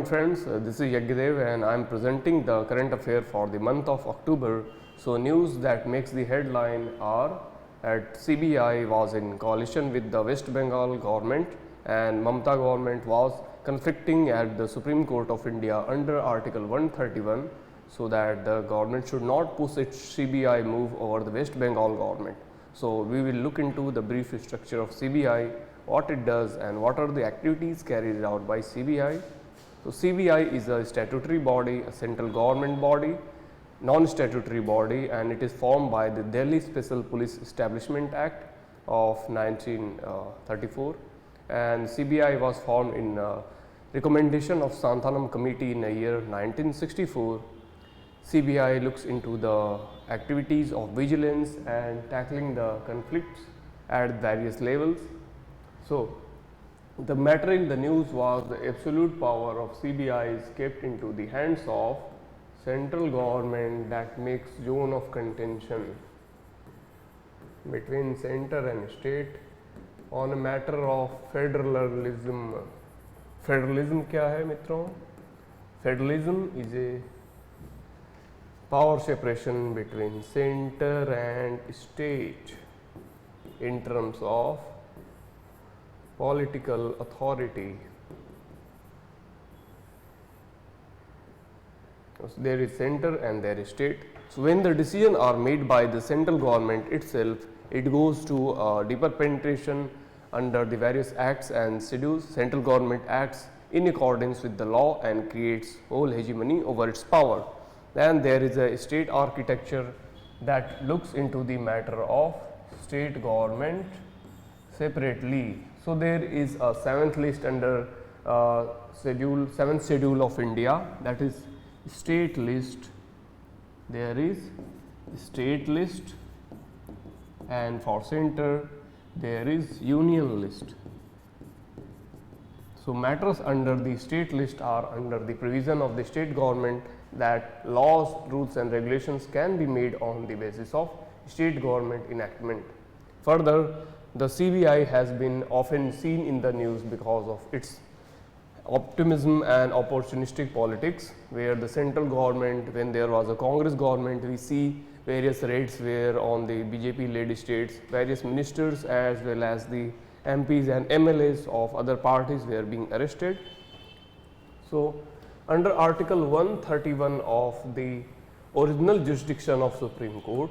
morning friends, this is Yagyadev and I am presenting the current affair for the month of October. So news that makes the headline are that CBI was in coalition with the West Bengal government and Mamata government was conflicting at the Supreme Court of India under Article 131 so that the government should not push its CBI move over the West Bengal government. So we will look into the brief structure of CBI, what it does and what are the activities carried out by CBI. So CBI is a statutory body, a central government body, non-statutory body, and it is formed by the Delhi Special Police Establishment Act of 1934, and CBI was formed in recommendation of Santhanam Committee in the year 1964. CBI looks into the activities of vigilance and tackling the conflicts at various levels. So, the matter in the news was the absolute power of CBI is kept into the hands of central government that makes zone of contention between center and state on a matter of federalism. Federalism क्या है मित्रों? Federalism is a power separation between center and state in terms of political authority. So there is center and there is state. So when the decisions are made by the central government itself, it goes to deeper penetration under the various acts and schedules. Central government acts in accordance with the law and creates whole hegemony over its power. Then there is a state architecture that looks into the matter of state government separately. So there is a seventh list under seventh schedule of India, that is state list. There is state list, and for center there is union list. So matters under the state list are under the provision of the state government that laws, rules and regulations can be made on the basis of state government enactment. Further, the CBI has been often seen in the news because of its optimism and opportunistic politics, where the central government, when there was a Congress government, we see various raids were on the BJP led states, various ministers as well as the MPs and MLAs of other parties were being arrested. So under Article 131 of the original jurisdiction of Supreme Court,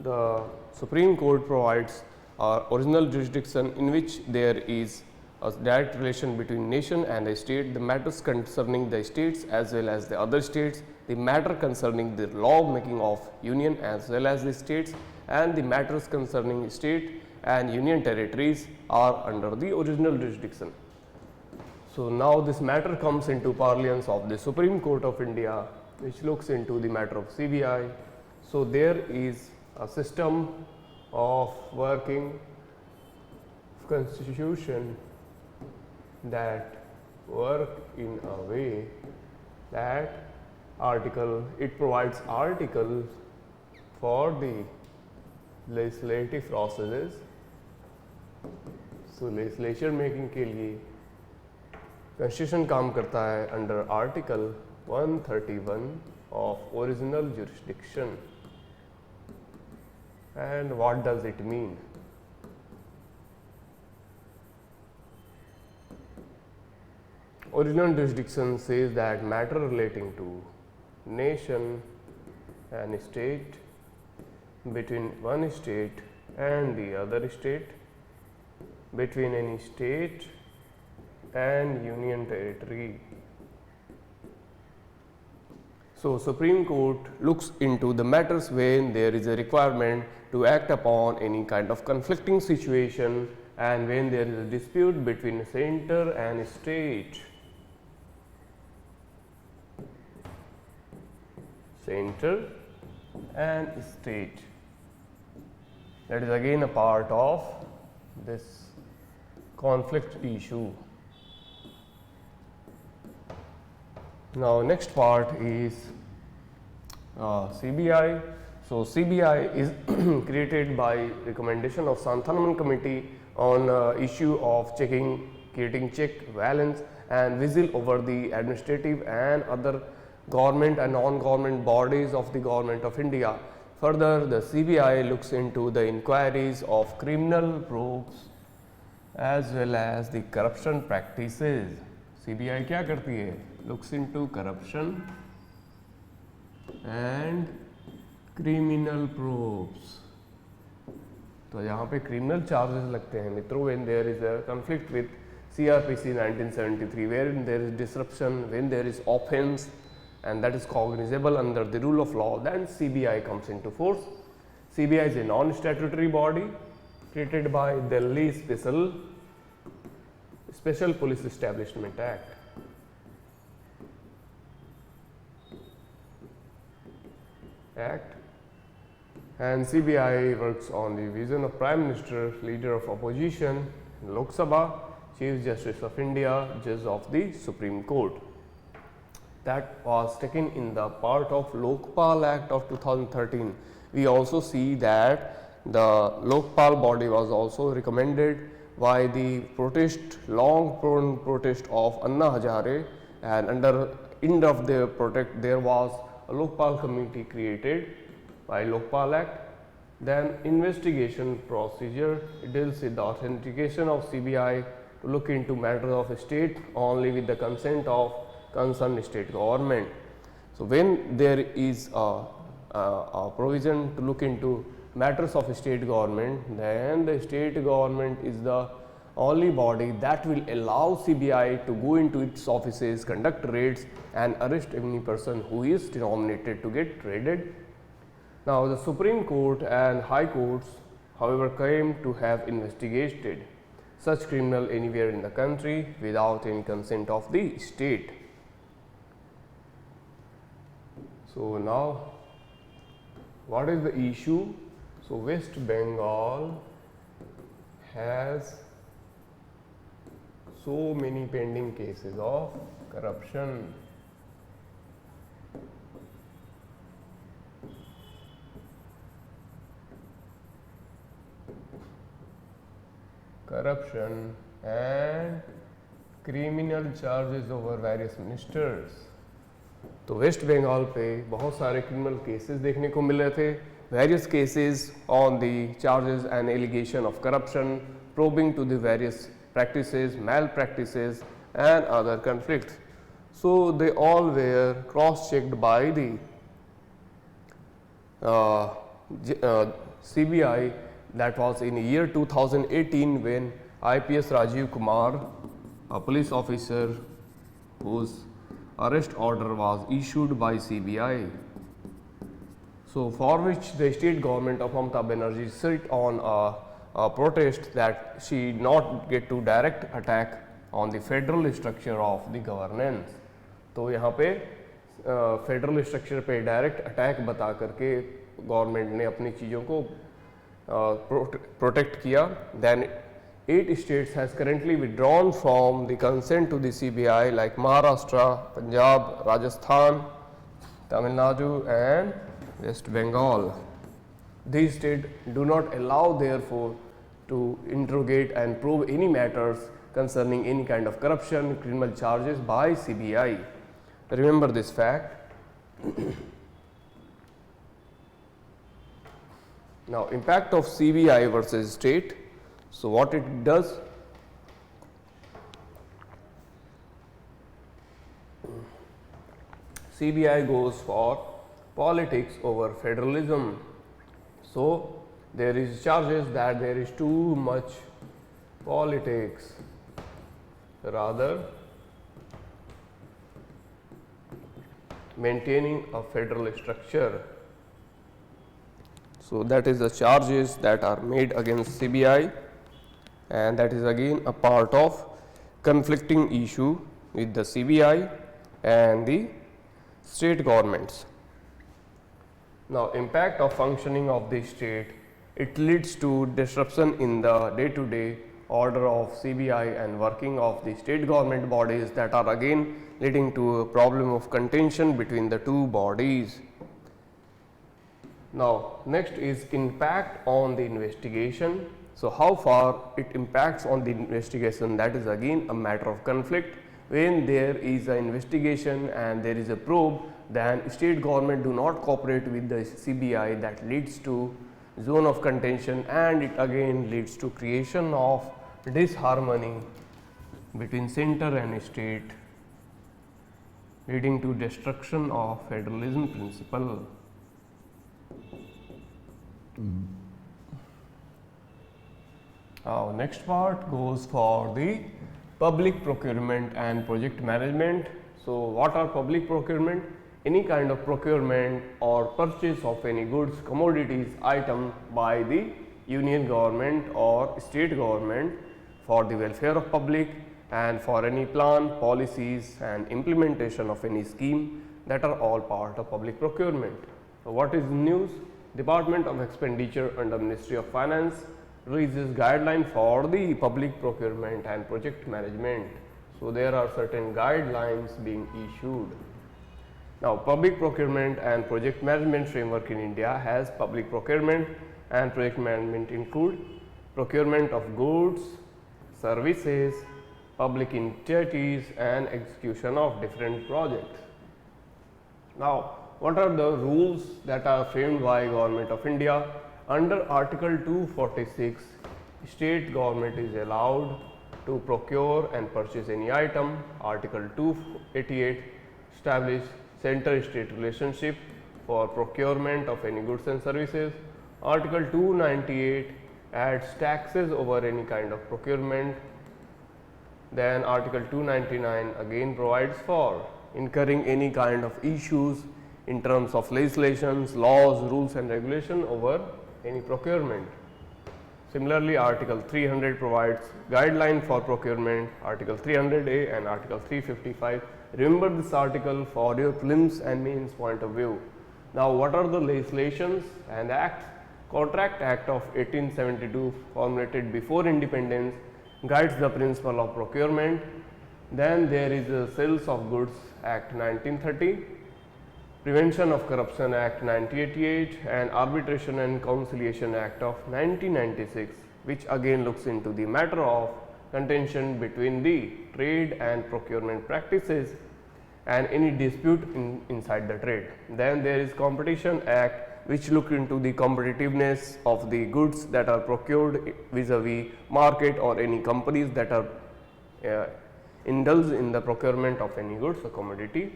the Supreme Court provides original jurisdiction in which there is a direct relation between nation and a state, the matters concerning the states as well as the other states, the matter concerning the law making of union as well as the states, and the matters concerning state and union territories are under the original jurisdiction. So now this matter comes into parlance of the Supreme Court of India, which looks into the matter of CBI. So there is a system of working constitution that work in a way that it provides articles for the legislative processes. So legislature making के लिए constitution काम करता है under Article 131 of original jurisdiction. And what does it mean? Original jurisdiction says that matter relating to nation and state, between one state and the other state, between any state and union territory. So Supreme Court looks into the matters when there is a requirement to act upon any kind of conflicting situation and when there is a dispute between center and state. Center and state. That is again a part of this conflict issue. Now next part is CBI. So CBI is created by recommendation of Santhanam Committee on issue of creating check, balance and vigil over the administrative and other government and non-government bodies of the Government of India. Further, the CBI looks into the inquiries of criminal probes as well as the corruption practices. CBI क्या करती है? Looks into corruption and criminal probes. तो यहाँ पे criminal charges लगते हैं मित्रों when there is a conflict with CRPC 1973, wherein there is disruption, when there is offense and that is cognizable under the rule of law, then CBI comes into force. CBI is a non-statutory body created by Delhi Special Police Establishment Act. And CBI works on the vision of Prime Minister, Leader of Opposition, Lok Sabha, Chief Justice of India, Judge of the Supreme Court. That was taken in the part of Lokpal Act of 2013. We also see that the Lokpal body was also recommended by the long protest of Anna Hazare, and under end of the protest there was a Lokpal committee created by Lokpal Act. Then investigation procedure deals with the authentication of CBI to look into matters of state only with the consent of concerned state government. So when there is a provision to look into matters of state government, then the state government is the only body that will allow CBI to go into its offices, conduct raids and arrest any person who is nominated to get raided. Now the Supreme Court and High Courts, however, claim to have investigated such criminal anywhere in the country without any consent of the state. So now what is the issue? So West Bengal has so many pending cases of corruption. And criminal charges over various ministers. तो waste Bengal पे बहुत सारे criminal cases देखने को मिल रहे थे, various cases on the charges and allegation of corruption, probing to the various practices, malpractices and other conflicts. So they all were cross-checked by the CBI. That was in year 2018 when IPS Rajiv Kumar, a police officer whose arrest order was issued by CBI. So for which the state government of Mamata Banerjee sit on a protest that she not get to direct attack on the federal structure of the governance. तो यहाँ पे federal structure पे direct attack बता करके government ने अपनी चीज़ों को protect किया. Then 8 states has currently withdrawn from the consent to the CBI like Maharashtra, Punjab, Rajasthan, Tamil Nadu and West Bengal. These states do not allow therefore to interrogate and probe any matters concerning any kind of corruption, criminal charges by CBI. Remember this fact. Now impact of CBI versus state. So what it does, CBI goes for politics over federalism. So there is charges that there is too much politics rather maintaining a federal structure. So that is the charges that are made against CBI, and that is again a part of conflicting issue with the CBI and the state governments. Now impact of functioning of the state, it leads to disruption in the day-to-day order of CBI and working of the state government bodies, that are again leading to a problem of contention between the two bodies. Now, next is impact on the investigation. So, how far it impacts on the investigation, that is again a matter of conflict. When there is an investigation and there is a probe, then state government do not cooperate with the CBI, that leads to zone of contention, and it again leads to creation of disharmony between center and state, leading to destruction of federalism principle. Now, next part goes for the public procurement and project management. So, what are public procurement? Any kind of procurement or purchase of any goods, commodities, item by the union government or state government for the welfare of public and for any plan, policies and implementation of any scheme, that are all part of public procurement. So, what is news? Department of Expenditure under Ministry of Finance releases guideline for the public procurement and project management. So, there are certain guidelines being issued. Now, public procurement and project management framework in India has public procurement and project management include procurement of goods, services, public entities and execution of different projects. Now, what are the rules that are framed by Government of India? Under Article 246, state government is allowed to procure and purchase any item. Article 288 establish center-state relationship for procurement of any goods and services. Article 298 adds taxes over any kind of procurement. Then Article 299 again provides for incurring any kind of issues in terms of legislations, laws, rules and regulation over any procurement. Similarly, Article 300 provides guideline for procurement, Article 300A and Article 355. Remember this article for your prelims and mains point of view. Now, what are the legislations and acts? Contract Act of 1872, formulated before independence, guides the principle of procurement. Then there is the Sales of Goods Act 1930, Prevention of Corruption Act 1988 and Arbitration and Conciliation Act of 1996, which again looks into the matter of contention between the trade and procurement practices and any dispute inside the trade. Then there is Competition Act, which look into the competitiveness of the goods that are procured vis-a-vis market or any companies that are indulge in the procurement of any goods or commodity.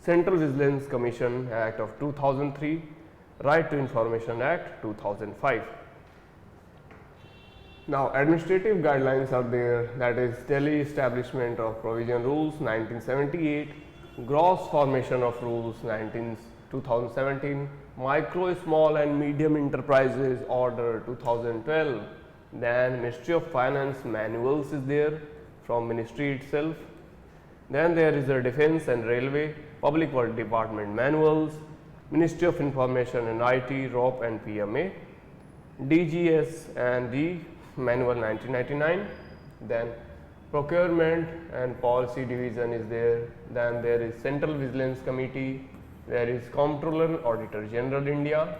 Central Vigilance Commission Act of 2003, Right to Information Act 2005. Now, administrative guidelines are there, that is Delhi Establishment of Provision Rules 1978, Gross Formation of Rules 2017, Micro, Small and Medium Enterprises Order 2012, then Ministry of Finance manuals is there from ministry itself. Then there is a Defense and Railway Public Work Department manuals, Ministry of Information and IT, ROP and PMA, DGS and the manual 1999. Then Procurement and Policy Division is there. Then there is Central Vigilance Committee, there is Comptroller Auditor General India,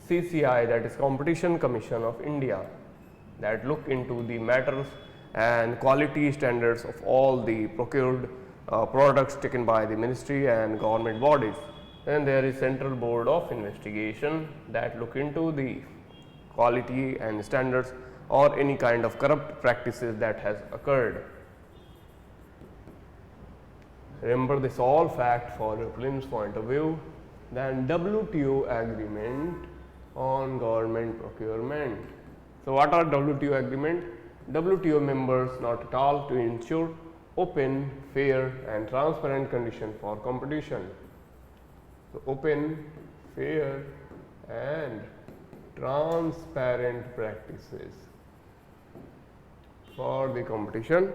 CCI, that is Competition Commission of India, that look into the matters and quality standards of all the procured products taken by the ministry and government bodies. Then there is Central Board of Investigation, that look into the quality and standards or any kind of corrupt practices that has occurred. Remember this all fact for your prelims point of view. Then WTO agreement on government procurement. So, what are WTO agreement? WTO members not at all to ensure open, fair and transparent condition for competition. So, open, fair and transparent practices for the competition.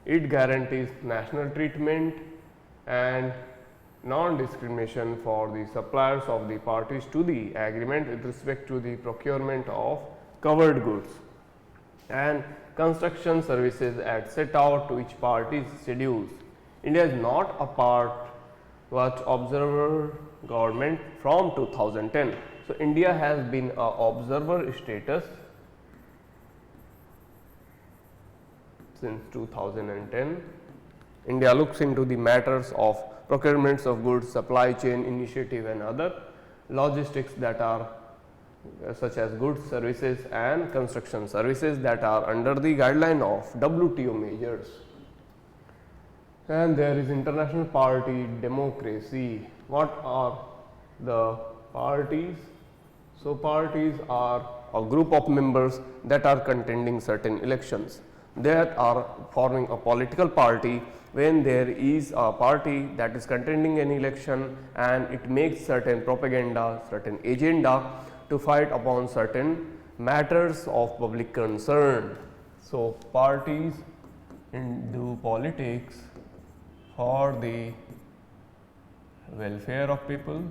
It guarantees national treatment and non-discrimination for the suppliers of the parties to the agreement with respect to the procurement of covered goods and construction services as set out to each party's schedules. India is not a part but observer government from 2010. So India has been a observer status since 2010. India looks into the matters of procurements of goods, supply chain initiative and other logistics that are such as goods, services and construction services that are under the guideline of WTO measures. And there is international party democracy. What are the parties? So parties are a group of members that are contending certain elections, that are forming a political party when there is a party that is contending an election and it makes certain propaganda, certain agenda to fight upon certain matters of public concern. So parties do politics for the welfare of people,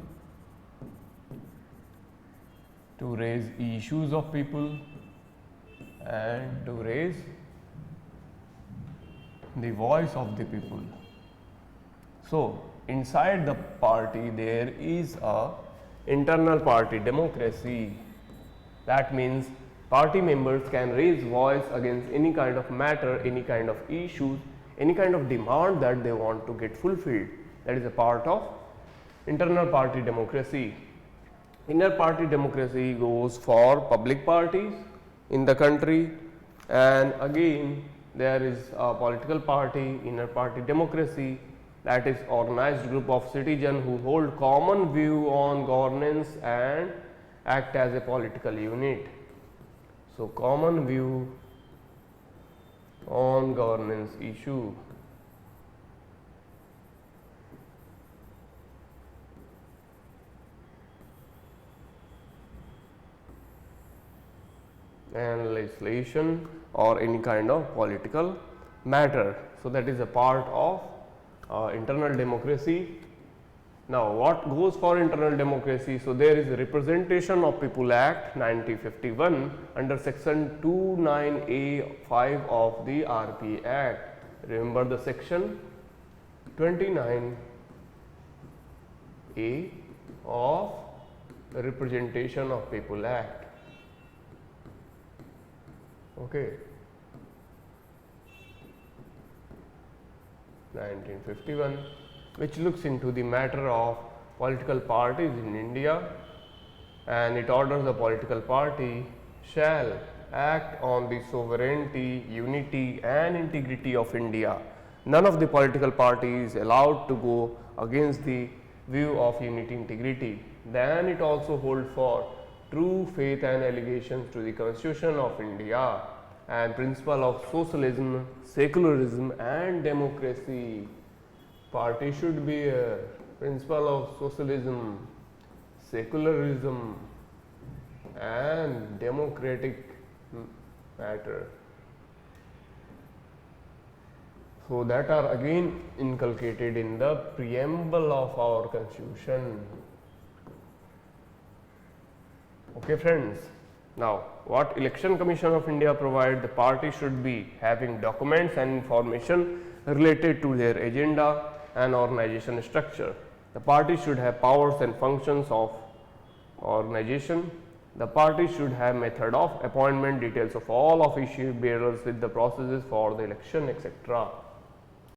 to raise issues of people and to raise the voice of the people. So inside the party there is a internal party democracy. That means party members can raise voice against any kind of matter, any kind of issues, any kind of demand that they want to get fulfilled. That is a part of internal party democracy. Inner party democracy goes for public parties in the country, and again there is a political party, inner party democracy, that is organized group of citizens who hold common view on governance and act as a political unit. So common view on governance issue. And legislation or any kind of political matter. So that is a part of internal democracy. Now what goes for internal democracy? So there is a Representation of People Act 1951 under section 29A5 of the RP Act. Remember the section 29A of the Representation of People Act. Okay, 1951, which looks into the matter of political parties in India, and it orders the political party shall act on the sovereignty, unity and integrity of India. None of the political parties is allowed to go against the view of unity, integrity. Then it also holds for true faith and allegiance to the Constitution of India and principle of socialism, secularism and democracy. Party should be a principle of socialism, secularism and democratic matter. So that are again inculcated in the preamble of our Constitution. Okay friends, now what Election Commission of India provide? The party should be having documents and information related to their agenda and organization structure. The party should have powers and functions of organization. The party should have method of appointment, details of all official bearers with the processes for the election, etc.